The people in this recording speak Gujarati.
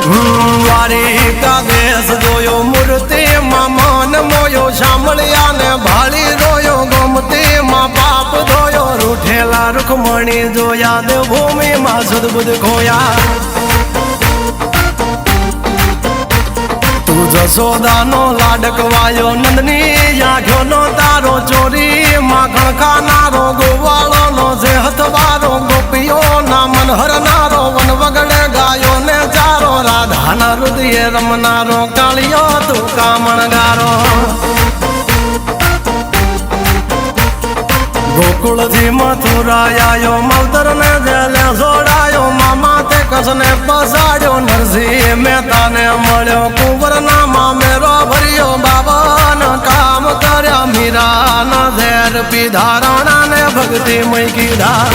વારી કાગેસ જોયો મૂર્તિ માં મન મોયો સાંભળ્યા ને ભાળી રોયો ગમતી માં પાપ ધોયો રૂઠેલા રૂખમણી જોયા દેવભૂમિ માં સદબુદ્ધ ખોયા તું જશોદાનો લાડકવાયો નંદની આંખો નો તારો ચોરી માખણ ખાનારો ગોવાળો નો જે હથવારો ગોપીઓ ના મન હરનારો વન વગડે ગાયો ને ચારો રાધાના હૃદય રમનારો કાળિયો તું કામણગારો ગોકુળથી મથુરાયો માવતર ને જેલે જોડાયો મામા તે કસને પસાડ્યો નરસિંહ મહેતાને મળ્યો કુંવરના મામેરો ભર્યો બાબન કામ કર્યા મીરાના ઝેર પીધા રાણા ને ભક્તિ મય કીધા